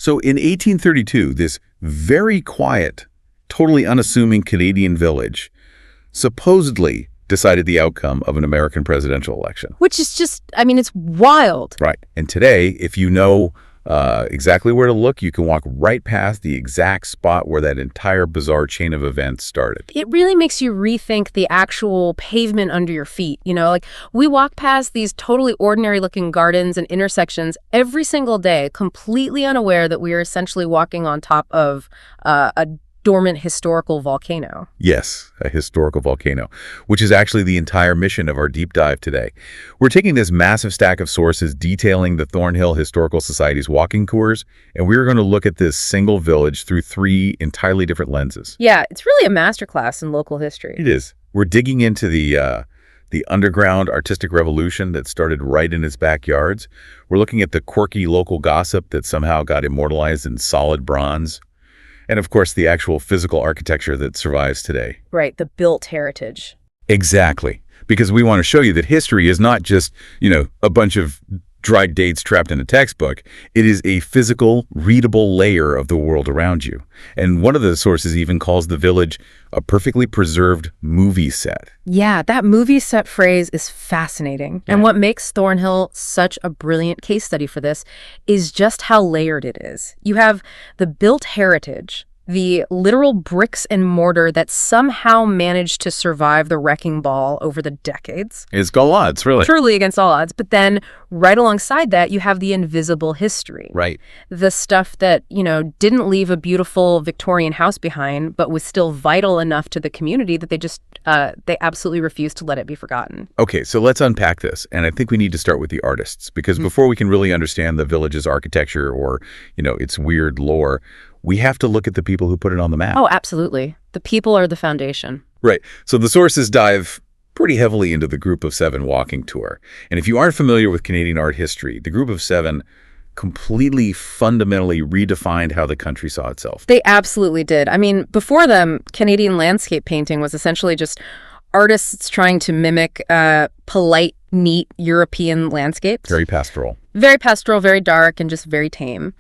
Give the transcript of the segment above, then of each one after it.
So in 1832, this very quiet, totally unassuming Canadian village supposedly decided the outcome of an American presidential election. Which is just, I mean, it's wild. Right. And today, if you know exactly where to look, you can walk right past the exact spot where that entire bizarre chain of events started. It really makes you rethink the actual pavement under your feet. You know, like we walk past these totally ordinary looking gardens and intersections every single day, completely unaware that we are essentially walking on top of a dormant historical volcano. Yes, a historical volcano, which is actually the entire mission of our deep dive today. We're taking this massive stack of sources detailing the Thornhill Historical Society's walking tours, and we're going to look at this single village through 3 entirely different lenses. Yeah, it's really a masterclass in local history. It is. We're digging into the underground artistic revolution that started right in its backyards. We're looking at the quirky local gossip that somehow got immortalized in solid bronze. And of course, the actual physical architecture that survives today. Right, the built heritage. Exactly. Because we want to show you that history is not just, a bunch of dried dates trapped in a textbook. It is a physical, readable layer of the world around you. And one of the sources even calls the village a perfectly preserved movie set. Yeah, that movie set phrase is fascinating. Yeah. And what makes Thornhill such a brilliant case study for this is just how layered it is. You have the built heritage, the literal bricks and mortar that somehow managed to survive the wrecking ball over the decades. It's all odds, really. Truly against all odds. But then right alongside that, you have the invisible history. Right. The stuff that, didn't leave a beautiful Victorian house behind, but was still vital enough to the community that they absolutely refused to let it be forgotten. Okay, so let's unpack this. And I think we need to start with the artists, because before we can really understand the village's architecture or, its weird lore, we have to look at the people who put it on the map. Oh, absolutely. The people are the foundation. Right. So the sources dive pretty heavily into the Group of 7 walking tour. And if you aren't familiar with Canadian art history, the Group of 7 completely fundamentally redefined how the country saw itself. They absolutely did. I mean, before them, Canadian landscape painting was essentially just artists trying to mimic polite, neat European landscapes. Very pastoral. Very pastoral, very dark, and just very tame.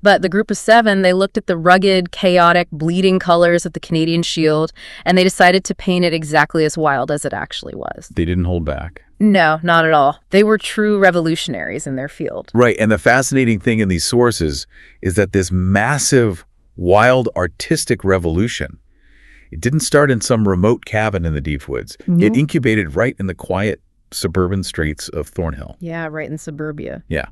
But the Group of 7, they looked at the rugged, chaotic, bleeding colors of the Canadian shield, and they decided to paint it exactly as wild as it actually was. They didn't hold back. No, not at all. They were true revolutionaries in their field. Right, and the fascinating thing in these sources is that this massive, wild, artistic revolution, it didn't start in some remote cabin in the deep woods. Mm-hmm. It incubated right in the quiet suburban streets of Thornhill. Yeah, right in suburbia. Yeah.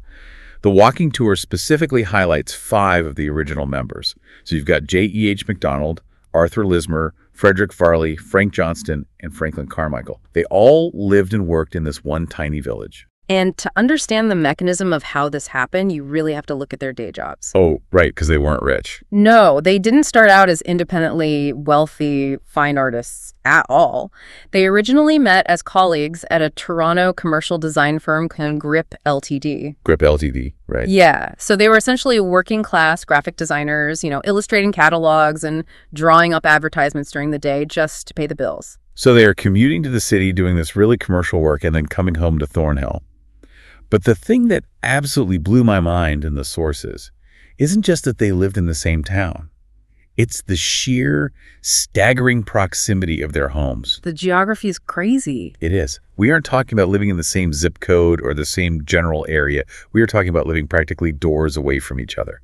The walking tour specifically highlights 5 of the original members. So you've got J.E.H. MacDonald, Arthur Lismer, Frederick Farley, Frank Johnston, and Franklin Carmichael. They all lived and worked in this one tiny village. And to understand the mechanism of how this happened, you really have to look at their day jobs. Oh, right, because they weren't rich. No, they didn't start out as independently wealthy fine artists at all. They originally met as colleagues at a Toronto commercial design firm called Grip Ltd. Grip Ltd, right. Yeah, so they were essentially working class graphic designers, illustrating catalogs and drawing up advertisements during the day just to pay the bills. So they are commuting to the city doing this really commercial work and then coming home to Thornhill. But the thing that absolutely blew my mind in the sources isn't just that they lived in the same town. It's the sheer, staggering proximity of their homes. The geography is crazy. It is. We aren't talking about living in the same zip code or the same general area. We are talking about living practically doors away from each other.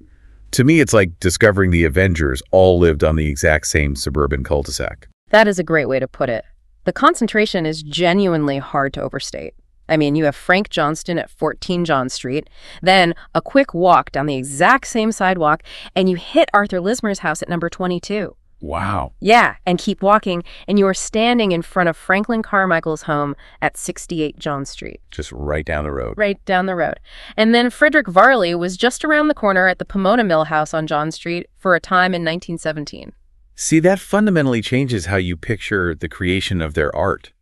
To me, it's like discovering the Avengers all lived on the exact same suburban cul-de-sac. That is a great way to put it. The concentration is genuinely hard to overstate. I mean, you have Frank Johnston at 14 John Street, then a quick walk down the exact same sidewalk, and you hit Arthur Lismer's house at number 22. Wow. Yeah, and keep walking, and you are standing in front of Franklin Carmichael's home at 68 John Street. Just right down the road. Right down the road. And then Frederick Farley was just around the corner at the Pomona Mill House on John Street for a time in 1917. See, that fundamentally changes how you picture the creation of their art.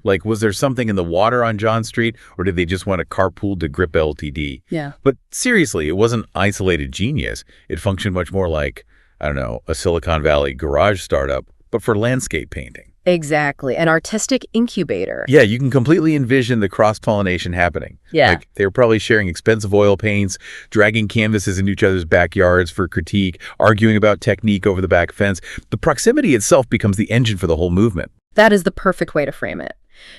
Like, was there something in the water on John Street, or did they just want to carpool to Grip Ltd? Yeah. But seriously, it wasn't isolated genius. It functioned much more like, I don't know, a Silicon Valley garage startup, but for landscape painting. Exactly. An artistic incubator. Yeah, you can completely envision the cross-pollination happening. Yeah. Like, they were probably sharing expensive oil paints, dragging canvases into each other's backyards for critique, arguing about technique over the back fence. The proximity itself becomes the engine for the whole movement. That is the perfect way to frame it.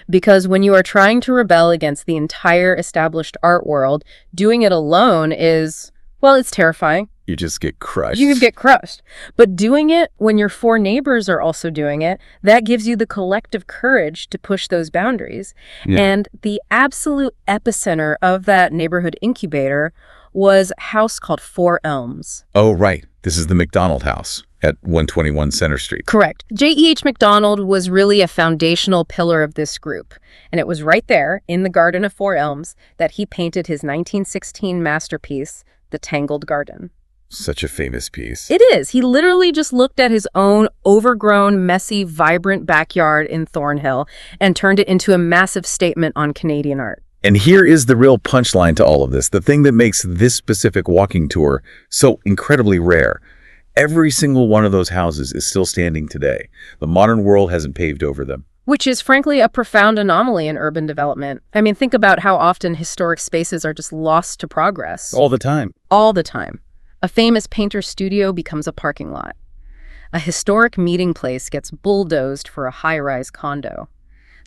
Because when you are trying to rebel against the entire established art world, doing it alone is, well, it's terrifying. You just get crushed. You get crushed. But doing it when your 4 neighbors are also doing it, that gives you the collective courage to push those boundaries. Yeah. And the absolute epicenter of that neighborhood incubator was a house called Four Elms. Oh, right. This is the McDonald House at 121 Center Street. Correct. J.E.H. MacDonald was really a foundational pillar of this group. And it was right there in the garden of Four Elms that he painted his 1916 masterpiece, The Tangled Garden. Such a famous piece. It is. He literally just looked at his own overgrown, messy, vibrant backyard in Thornhill and turned it into a massive statement on Canadian art. And here is the real punchline to all of this, the thing that makes this specific walking tour so incredibly rare. Every single one of those houses is still standing today. The modern world hasn't paved over them. Which is, frankly, a profound anomaly in urban development. I mean, think about how often historic spaces are just lost to progress. All the time. All the time. A famous painter's studio becomes a parking lot. A historic meeting place gets bulldozed for a high-rise condo.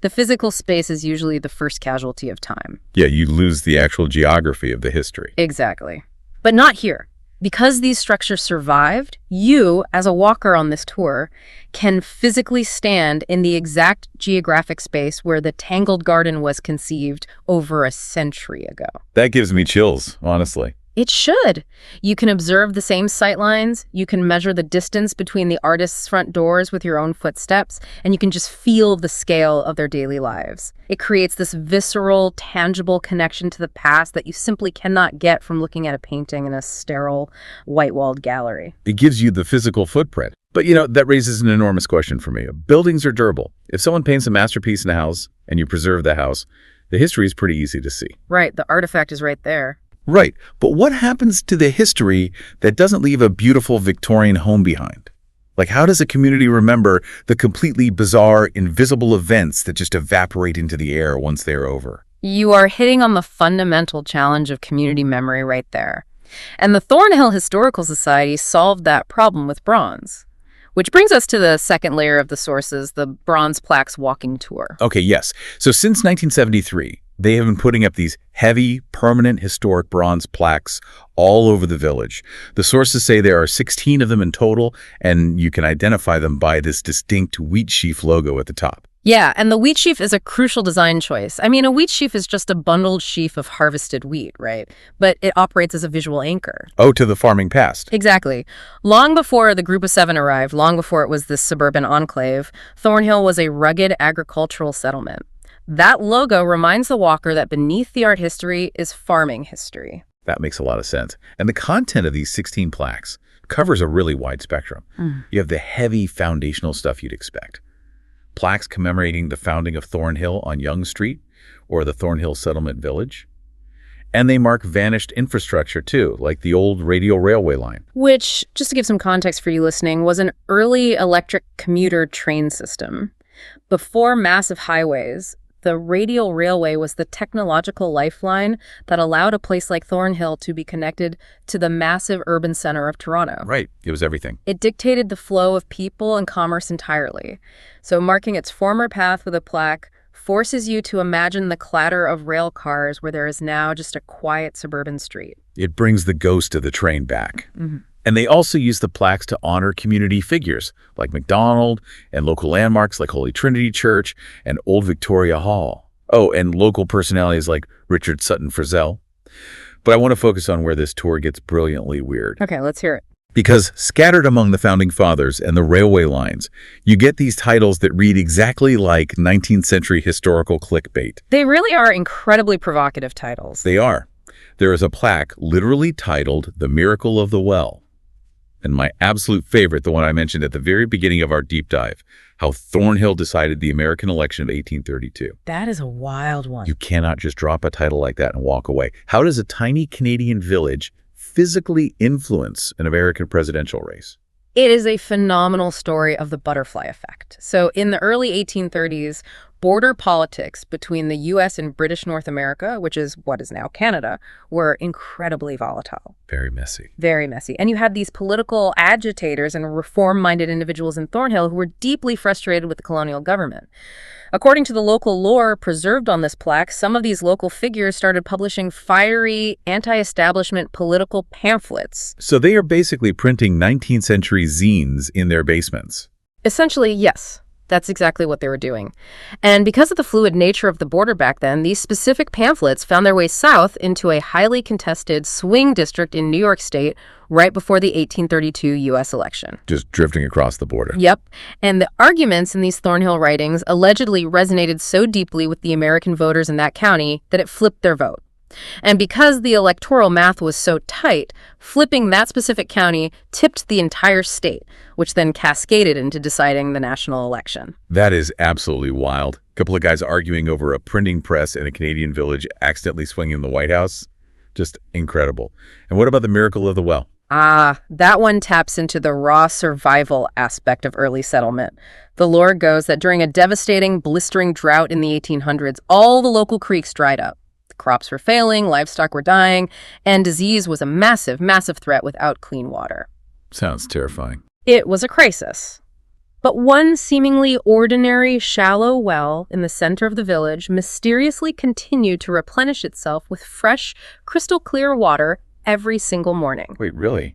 The physical space is usually the first casualty of time. Yeah, you lose the actual geography of the history. Exactly. But not here. Because these structures survived, you, as a walker on this tour, can physically stand in the exact geographic space where the Tangled Garden was conceived over a century ago. That gives me chills, honestly. It should. You can observe the same sightlines, you can measure the distance between the artist's front doors with your own footsteps, and you can just feel the scale of their daily lives. It creates this visceral, tangible connection to the past that you simply cannot get from looking at a painting in a sterile, white-walled gallery. It gives you the physical footprint. But, that raises an enormous question for me. Buildings are durable. If someone paints a masterpiece in a house and you preserve the house, the history is pretty easy to see. Right, the artifact is right there. Right, but what happens to the history that doesn't leave a beautiful Victorian home behind? Like, how does a community remember the completely bizarre, invisible events that just evaporate into the air once they're over? You are hitting on the fundamental challenge of community memory right there. And the Thornhill Historical Society solved that problem with bronze. Which brings us to the second layer of the sources, the Bronze Plaques Walking Tour. Okay, yes. So since 1973, they have been putting up these heavy, permanent historic bronze plaques all over the village. The sources say there are 16 of them in total, and you can identify them by this distinct wheat sheaf logo at the top. Yeah, and the wheat sheaf is a crucial design choice. I mean, a wheat sheaf is just a bundled sheaf of harvested wheat, right? But it operates as a visual anchor. Oh, to the farming past. Exactly. Long before the Group of Seven arrived, long before it was this suburban enclave, Thornhill was a rugged agricultural settlement. That logo reminds the walker that beneath the art history is farming history. That makes a lot of sense. And the content of these 16 plaques covers a really wide spectrum. You have the heavy foundational stuff you'd expect. Plaques commemorating the founding of Thornhill on Yonge Street or the Thornhill Settlement Village. And they mark vanished infrastructure too, like the old radial railway line. Which, just to give some context for you listening, was an early electric commuter train system. Before massive highways, the radial railway was the technological lifeline that allowed a place like Thornhill to be connected to the massive urban center of Toronto. Right. It was everything. It dictated the flow of people and commerce entirely. So marking its former path with a plaque forces you to imagine the clatter of rail cars where there is now just a quiet suburban street. It brings the ghost of the train back. And they also use the plaques to honor community figures like McDonald and local landmarks like Holy Trinity Church and Old Victoria Hall. Oh, and local personalities like Richard Sutton Frizzell. But I want to focus on where this tour gets brilliantly weird. Okay, let's hear it. Because scattered among the founding fathers and the railway lines, you get these titles that read exactly like 19th century historical clickbait. They really are incredibly provocative titles. They are. There is a plaque literally titled The Miracle of the Well. And my absolute favorite, the one I mentioned at the very beginning of our deep dive, how Thornhill decided the American election of 1832. That is a wild one. You cannot just drop a title like that and walk away. How does a tiny Canadian village physically influence an American presidential race? It is a phenomenal story of the butterfly effect. So in the early 1830s, border politics between the U.S. and British North America, which is what is now Canada, were incredibly volatile. Very messy. Very messy. And you had these political agitators and reform-minded individuals in Thornhill who were deeply frustrated with the colonial government. According to the local lore preserved on this plaque, some of these local figures started publishing fiery, anti-establishment political pamphlets. So they are basically printing 19th century zines in their basements. Essentially, yes. That's exactly what they were doing. And because of the fluid nature of the border back then, these specific pamphlets found their way south into a highly contested swing district in New York State right before the 1832 U.S. election. Just drifting across the border. Yep. And the arguments in these Thornhill writings allegedly resonated so deeply with the American voters in that county that it flipped their vote. And because the electoral math was so tight, flipping that specific county tipped the entire state, which then cascaded into deciding the national election. That is absolutely wild. A couple of guys arguing over a printing press in a Canadian village accidentally swinging the White House. Just incredible. And what about the miracle of the well? That one taps into the raw survival aspect of early settlement. The lore goes that during a devastating, blistering drought in the 1800s, all the local creeks dried up. Crops were failing, livestock were dying, and disease was a massive, massive threat without clean water. Sounds terrifying. It was a crisis. But one seemingly ordinary, shallow well in the center of the village mysteriously continued to replenish itself with fresh, crystal clear water every single morning. Wait, really?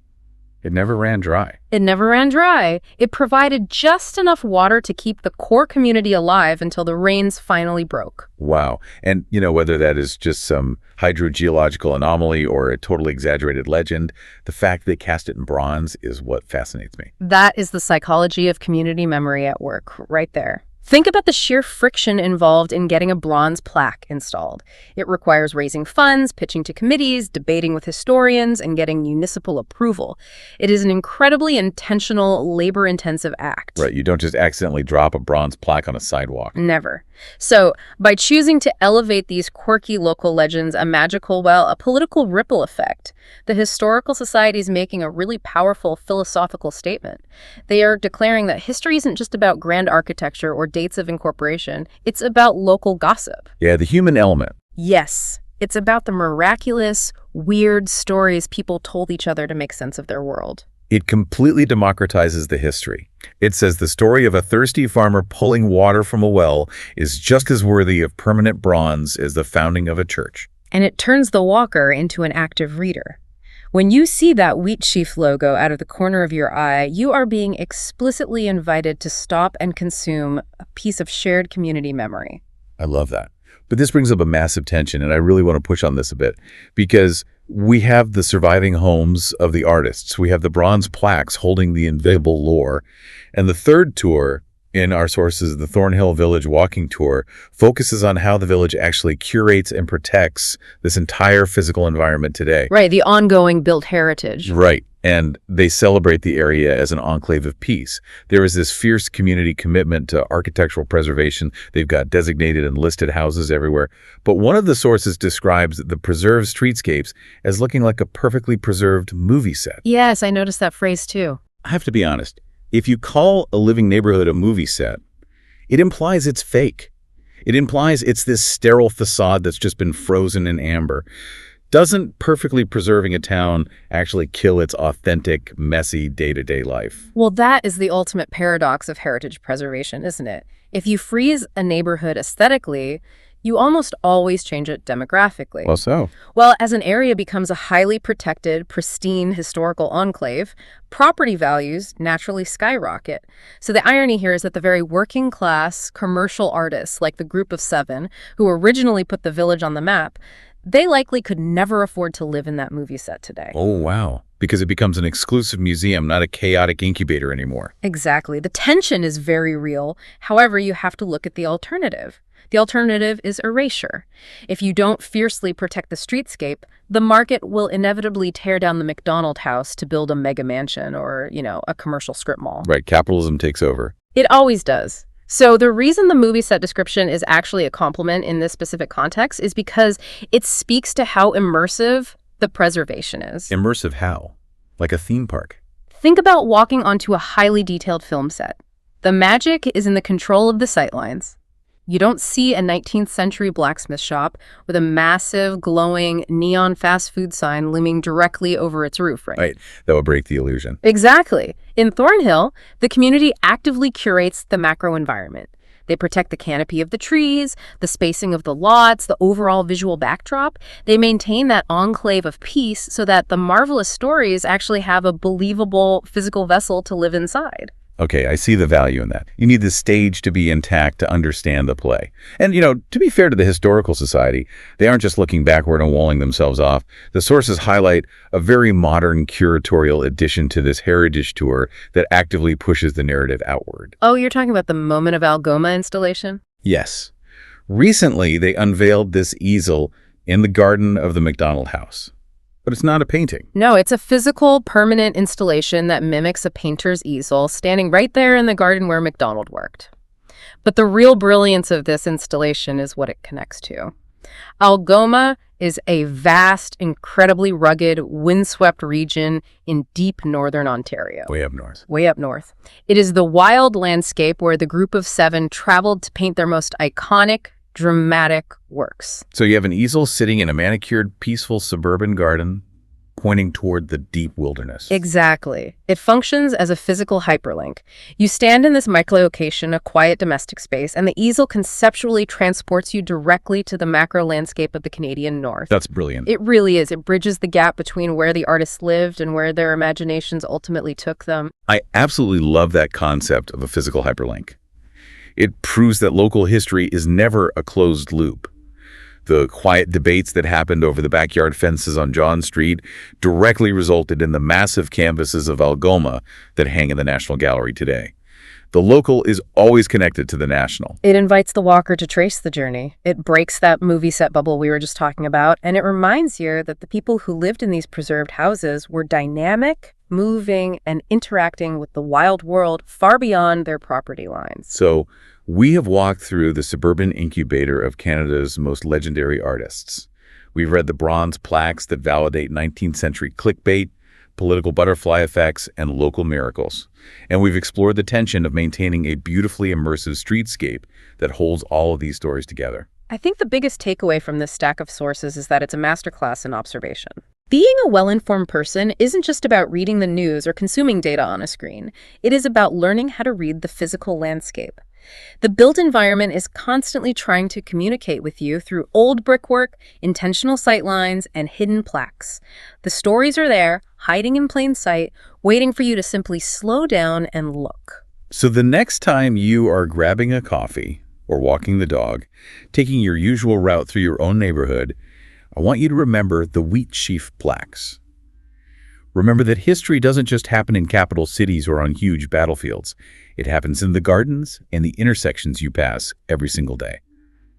It never ran dry? It never ran dry. It provided just enough water to keep the core community alive until the rains finally broke. Wow. And, whether that is just some hydrogeological anomaly or a totally exaggerated legend, the fact they cast it in bronze is what fascinates me. That is the psychology of community memory at work, right there. Think about the sheer friction involved in getting a bronze plaque installed. It requires raising funds, pitching to committees, debating with historians, and getting municipal approval. It is an incredibly intentional, labor-intensive act. Right, you don't just accidentally drop a bronze plaque on a sidewalk. Never. So, by choosing to elevate these quirky local legends a magical, a political ripple effect, the Historical Society is making a really powerful philosophical statement. They are declaring that history isn't just about grand architecture or dates of incorporation, it's about local gossip. Yeah, the human element. Yes, it's about the miraculous, weird stories people told each other to make sense of their world. It completely democratizes the history. It says the story of a thirsty farmer pulling water from a well is just as worthy of permanent bronze as the founding of a church. And it turns the walker into an active reader. When you see that wheat sheaf logo out of the corner of your eye, you are being explicitly invited to stop and consume a piece of shared community memory. I love that. But this brings up a massive tension, and I really want to push on this a bit, because we have the surviving homes of the artists. We have the bronze plaques holding the invisible lore. And the third tour in our sources, the Thornhill Village Walking Tour, focuses on how the village actually curates and protects this entire physical environment today. Right, the ongoing built heritage. Right. And they celebrate the area as an enclave of peace. There is this fierce community commitment to architectural preservation. They've got designated and listed houses everywhere. But one of the sources describes the preserved streetscapes as looking like a perfectly preserved movie set. Yes, I noticed that phrase too. I have to be honest. If you call a living neighborhood a movie set, it implies it's fake. It implies it's this sterile facade that's just been frozen in amber. Doesn't perfectly preserving a town actually kill its authentic, messy day-to-day life? Well, that is the ultimate paradox of heritage preservation, isn't it? If you freeze a neighborhood aesthetically, you almost always change it demographically. Well, so? Well, as an area becomes a highly protected, pristine historical enclave, property values naturally skyrocket. So the irony here is that the very working class commercial artists, like the Group of Seven, who originally put the village on the map, they likely could never afford to live in that movie set today. Oh, wow. Because it becomes an exclusive museum, not a chaotic incubator anymore. Exactly. The tension is very real. However, you have to look at the alternative. The alternative is erasure. If you don't fiercely protect the streetscape, the market will inevitably tear down the McDonald house to build a mega mansion or, a commercial strip mall. Right. Capitalism takes over. It always does. So the reason the movie set description is actually a compliment in this specific context is because it speaks to how immersive the preservation is. Immersive how? Like a theme park? Think about walking onto a highly detailed film set. The magic is in the control of the sightlines. You don't see a 19th century blacksmith shop with a massive, glowing, neon fast food sign looming directly over its roof, right? Right. That would break the illusion. Exactly. In Thornhill, the community actively curates the macro environment. They protect the canopy of the trees, the spacing of the lots, the overall visual backdrop. They maintain that enclave of peace so that the marvelous stories actually have a believable physical vessel to live inside. Okay, I see the value in that. You need the stage to be intact to understand the play. And, to be fair to the Historical Society, they aren't just looking backward and walling themselves off. The sources highlight a very modern curatorial addition to this heritage tour that actively pushes the narrative outward. Oh, you're talking about the Moment of Algoma installation? Yes. Recently, they unveiled this easel in the garden of the McDonald House. But it's not a painting. No, it's a physical, permanent installation that mimics a painter's easel standing right there in the garden where MacDonald worked. But the real brilliance of this installation is what it connects to. Algoma is a vast, incredibly rugged, windswept region in deep northern Ontario. Way up north. Way up north. It is the wild landscape where the group of 7 traveled to paint their most iconic, dramatic works. So you have an easel sitting in a manicured, peaceful suburban garden pointing toward the deep wilderness. Exactly. It functions as a physical hyperlink. You stand in this micro-location, a quiet domestic space, and the easel conceptually transports you directly to the macro landscape of the Canadian North. That's brilliant. It really is. It bridges the gap between where the artists lived and where their imaginations ultimately took them. I absolutely love that concept of a physical hyperlink. It proves that local history is never a closed loop. The quiet debates that happened over the backyard fences on John Street directly resulted in the massive canvases of Algoma that hang in the National Gallery today. The local is always connected to the national. It invites the walker to trace the journey. It breaks that movie set bubble we were just talking about, and it reminds you that the people who lived in these preserved houses were dynamic, moving, and interacting with the wild world far beyond their property lines. So, we have walked through the suburban incubator of Canada's most legendary artists. We've read the bronze plaques that validate 19th century clickbait, political butterfly effects, and local miracles. And we've explored the tension of maintaining a beautifully immersive streetscape that holds all of these stories together. I think the biggest takeaway from this stack of sources is that it's a masterclass in observation. Being a well-informed person isn't just about reading the news or consuming data on a screen. It is about learning how to read the physical landscape. The built environment is constantly trying to communicate with you through old brickwork, intentional sightlines, and hidden plaques. The stories are there, hiding in plain sight, waiting for you to simply slow down and look. So the next time you are grabbing a coffee or walking the dog, taking your usual route through your own neighborhood, I want you to remember the wheat sheaf plaques. Remember that history doesn't just happen in capital cities or on huge battlefields. It happens in the gardens and the intersections you pass every single day.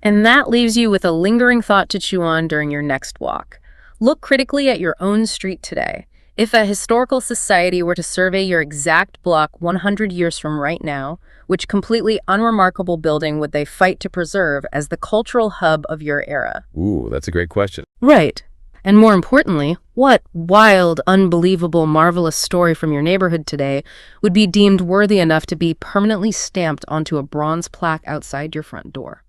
And that leaves you with a lingering thought to chew on during your next walk. Look critically at your own street today. If a historical society were to survey your exact block 100 years from right now, which completely unremarkable building would they fight to preserve as the cultural hub of your era? Ooh, that's a great question. Right. And more importantly, what wild, unbelievable, marvelous story from your neighborhood today would be deemed worthy enough to be permanently stamped onto a bronze plaque outside your front door?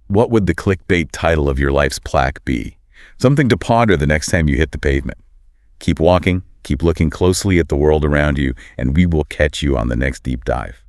What would the clickbait title of your life's plaque be? Something to ponder the next time you hit the pavement. Keep walking, keep looking closely at the world around you, and we will catch you on the next deep dive.